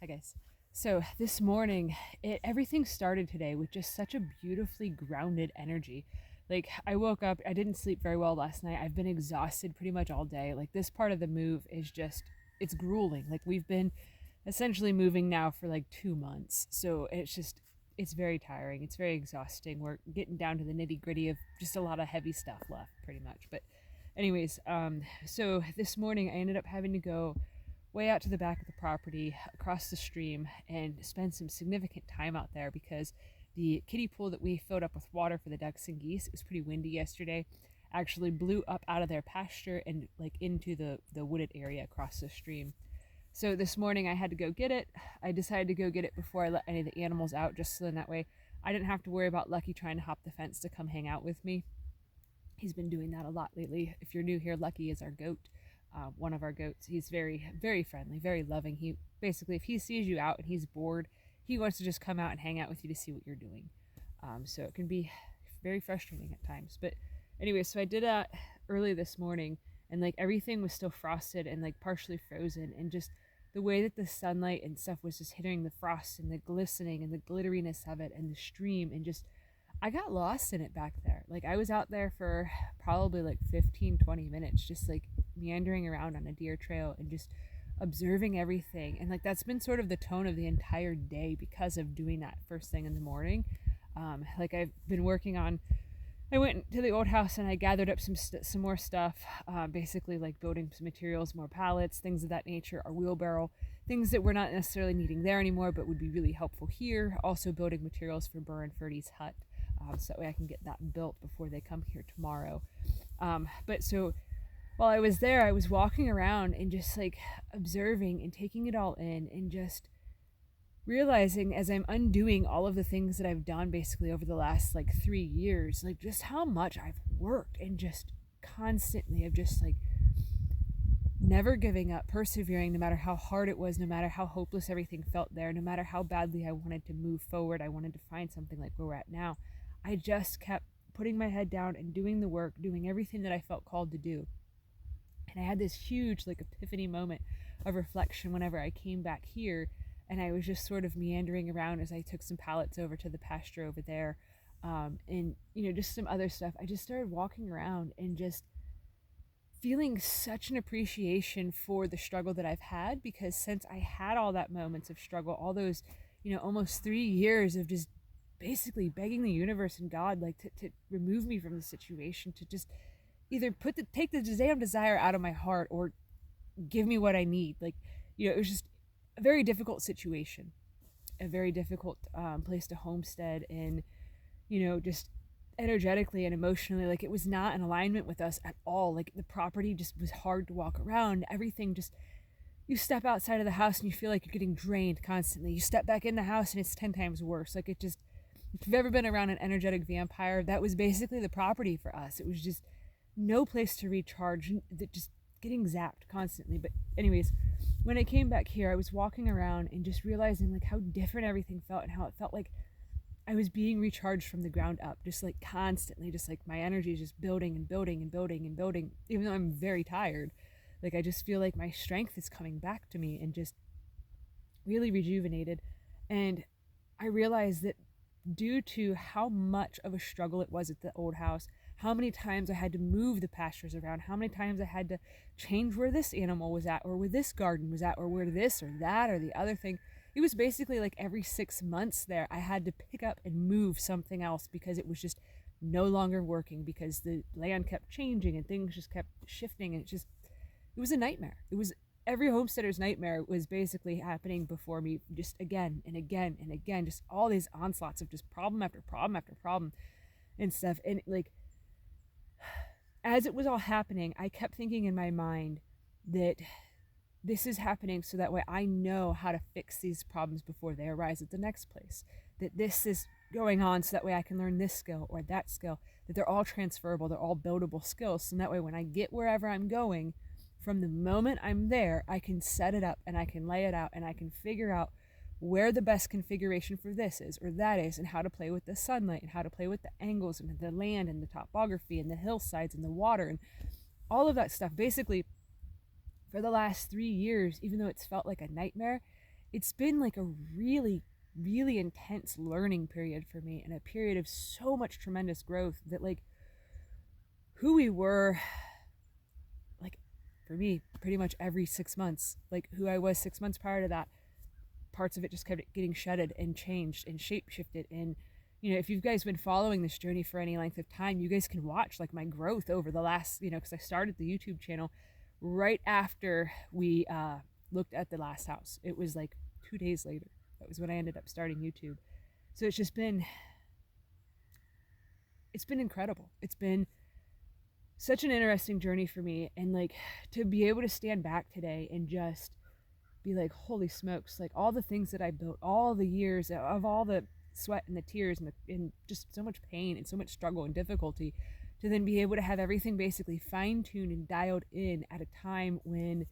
Hi guys. So this morning, everything started today with just such a beautifully grounded energy. Like I woke up, I didn't sleep very well last night. I've been exhausted pretty much all day. Like this part of the move is just it's grueling. Like we've been essentially moving now for like 2 months. So it's very tiring. It's very exhausting. We're getting down to the nitty-gritty of just a lot of heavy stuff left pretty much. But anyways, so this morning I ended up having to go way out to the back of the property across the stream and spend some significant time out there because the kiddie pool that we filled up with water for the ducks and geese, it was pretty windy yesterday, actually blew up out of their pasture and like into the wooded area across the stream. So this morning I had to go get it. I decided to go get it before I let any of the animals out, just so then that way I didn't have to worry about Lucky trying to hop the fence to come hang out with me. He's been doing that a lot lately. If you're new here, Lucky is our goat, one of our goats. He's very, very friendly, very loving. He basically, if he sees you out and he's bored, he wants to just come out and hang out with you to see what you're doing. So it can be very frustrating at times. But anyway, so I did that early this morning, and like everything was still frosted and like partially frozen, and just the way that the sunlight and stuff was just hitting the frost and the glistening and the glitteriness of it and the stream, and just I got lost in it back there. Like I was out there for probably like 15, 20 minutes, just like meandering around on a deer trail and just observing everything. And like that's been sort of the tone of the entire day because of doing that first thing in the morning. Like I've been working on, I went to the old house and I gathered up some more stuff, basically like building some materials, more pallets, things of that nature, our wheelbarrow, things that we're not necessarily needing there anymore, but would be really helpful here. Also building materials for Burr and Ferdy's hut, so that way I can get that built before they come here tomorrow. But so while I was there, I was walking around and just like observing and taking it all in and just realizing as I'm undoing all of the things that I've done basically over the last like 3 years, like just how much I've worked and just constantly of just like never giving up, persevering no matter how hard it was, no matter how hopeless everything felt there, no matter how badly I wanted to move forward, I wanted to find something like where we're at now. I just kept putting my head down and doing the work, doing everything that I felt called to do. And I had this huge like epiphany moment of reflection whenever I came back here, and I was just sort of meandering around as I took some pallets over to the pasture over there, and just some other stuff. I just started walking around and just feeling such an appreciation for the struggle that I've had, because since I had all that moments of struggle, all those almost 3 years of just basically begging the universe and God like to remove me from the situation, to just either take the damn desire out of my heart or give me what I need. Like, it was just a very difficult situation, a very difficult place to homestead, and just energetically and emotionally, like it was not in alignment with us at all. Like the property just was hard to walk around. Everything just, you step outside of the house and you feel like you're getting drained constantly. You step back in the house and it's 10 times worse. Like it just, if you've ever been around an energetic vampire, that was basically the property for us. It was just no place to recharge, just getting zapped constantly. But anyways, when I came back here, I was walking around and just realizing like how different everything felt, and how it felt like I was being recharged from the ground up, just like constantly, just like my energy is just building and building and building and building, even though I'm very tired. Like I just feel like my strength is coming back to me and just really rejuvenated. And I realized that due to how much of a struggle it was at the old house, how many times I had to move the pastures around, how many times I had to change where this animal was at, or where this garden was at, or where this or that or the other thing. It was basically like every 6 months there, I had to pick up and move something else because it was just no longer working, because the land kept changing and things just kept shifting. And it was a nightmare. It was every homesteader's nightmare was basically happening before me, just again and again and again, just all these onslaughts of just problem after problem after problem and stuff. And like, as it was all happening, I kept thinking in my mind that this is happening so that way I know how to fix these problems before they arise at the next place. That this is going on so that way I can learn this skill or that skill, that they're all transferable, they're all buildable skills. So that way when I get wherever I'm going, from the moment I'm there, I can set it up and I can lay it out and I can figure out where the best configuration for this is or that is, and how to play with the sunlight and how to play with the angles and the land and the topography and the hillsides and the water and all of that stuff. Basically, for the last 3 years, even though it's felt like a nightmare, it's been like a really, really intense learning period for me, and a period of so much tremendous growth that, like, who we were, like, for me, pretty much every 6 months, like who I was 6 months prior to that, parts of it just kept getting shedded and changed and shape shifted. And if you guys been following this journey for any length of time, you guys can watch like my growth over the last, because I started the YouTube channel right after we looked at the last house. It was like 2 days later. That was when I ended up starting YouTube. So it's been incredible. It's been such an interesting journey for me. And like, to be able to stand back today and just be like, holy smokes, like all the things that I built, all the years of all the sweat and the tears and just so much pain and so much struggle and difficulty, to then be able to have everything basically fine-tuned and dialed in at a time when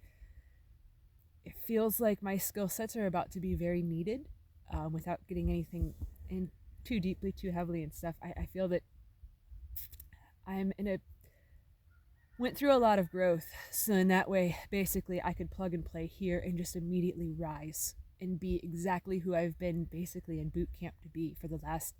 it feels like my skill sets are about to be very needed, without getting anything in too deeply, too heavily and stuff. I feel that went through a lot of growth, so in that way basically I could plug and play here and just immediately rise and be exactly who I've been basically in boot camp to be for the last,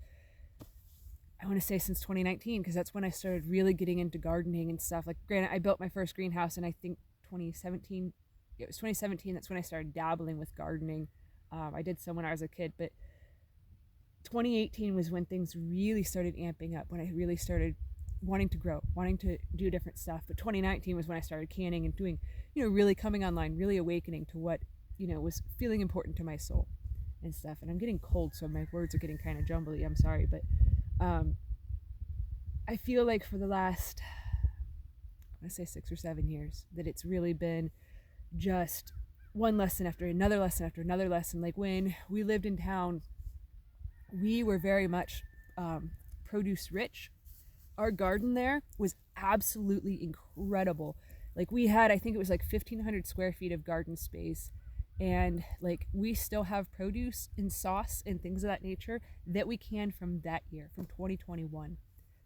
I want to say, since 2019, because that's when I started really getting into gardening and stuff. Like, granted, I built my first greenhouse in I think 2017. It was 2017. That's when I started dabbling with gardening. I did some when I was a kid, but 2018 was when things really started amping up, when I really started wanting to grow, wanting to do different stuff. But 2019 was when I started canning and doing, really coming online, really awakening to what, was feeling important to my soul and stuff. And I'm getting cold, so my words are getting kind of jumbly. I'm sorry, but I feel like for the last, I want to say 6 or 7 years, that it's really been just one lesson after another lesson after another lesson. Like, when we lived in town, we were very much produce rich. Our garden there was absolutely incredible. Like, we had, I think it was like 1,500 square feet of garden space, and like, we still have produce and sauce and things of that nature that we canned from that year, from 2021,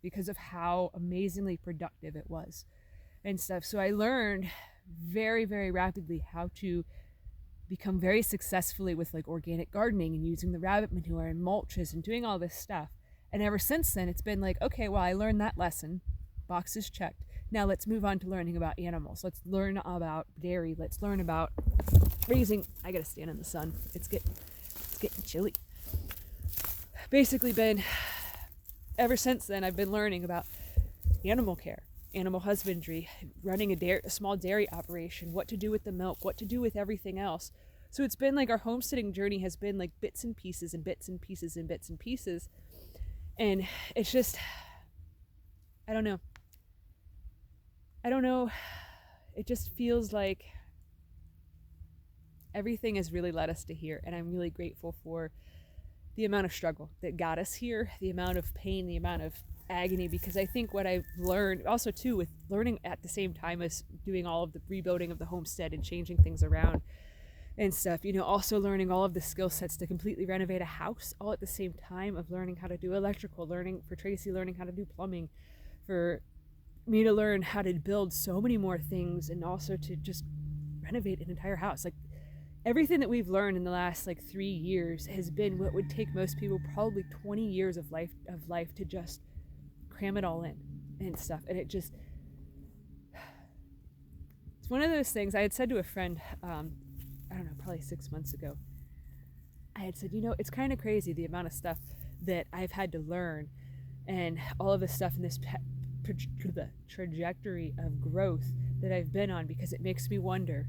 because of how amazingly productive it was and stuff. So I learned very, very rapidly how to become very successfully with like organic gardening and using the rabbit manure and mulches and doing all this stuff. And ever since then, it's been like, okay, well, I learned that lesson, boxes checked. Now let's move on to learning about animals. Let's learn about dairy. Let's learn about raising. I gotta stand in the sun. It's getting chilly. Basically, ever since then, I've been learning about animal care, animal husbandry, running a small dairy operation, what to do with the milk, what to do with everything else. So it's been like, our homesteading journey has been like bits and pieces and bits and pieces and bits and pieces. And it's just, I don't know. It just feels like everything has really led us to here. And I'm really grateful for the amount of struggle that got us here, the amount of pain, the amount of agony, because I think what I've learned also too, with learning at the same time as doing all of the rebuilding of the homestead and changing things around and stuff, also learning all of the skill sets to completely renovate a house, all at the same time of learning how to do electrical, learning for Tracy, learning how to do plumbing, for me to learn how to build so many more things, and also to just renovate an entire house. Like, everything that we've learned in the last like 3 years has been what would take most people probably 20 years of life to just cram it all in and stuff. And it's one of those things. I had said to a friend, I don't know, probably 6 months ago, I had said, it's kind of crazy the amount of stuff that I've had to learn, and all of the stuff in this trajectory of growth that I've been on, because it makes me wonder,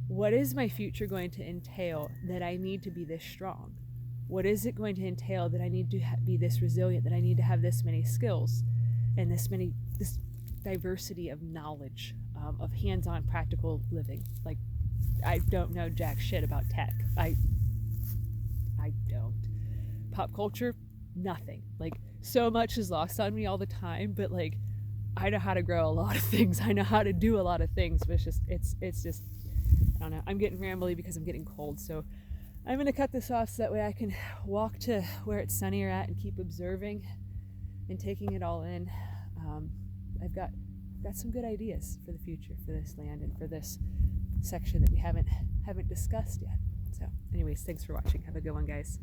what is my future going to entail that I need to be this strong? What is it going to entail that I need to be this resilient, that I need to have this many skills and this diversity of knowledge, of hands-on practical living? Like, I don't know jack shit about tech. I don't. Pop culture, nothing. Like, so much is lost on me all the time, but like, I know how to grow a lot of things. I know how to do a lot of things, but it's just, I don't know. I'm getting rambly because I'm getting cold, so I'm going to cut this off so that way I can walk to where it's sunnier at and keep observing and taking it all in. I've got some good ideas for the future, for this land and for this section that we haven't discussed yet. So anyways, thanks for watching. Have a good one, guys.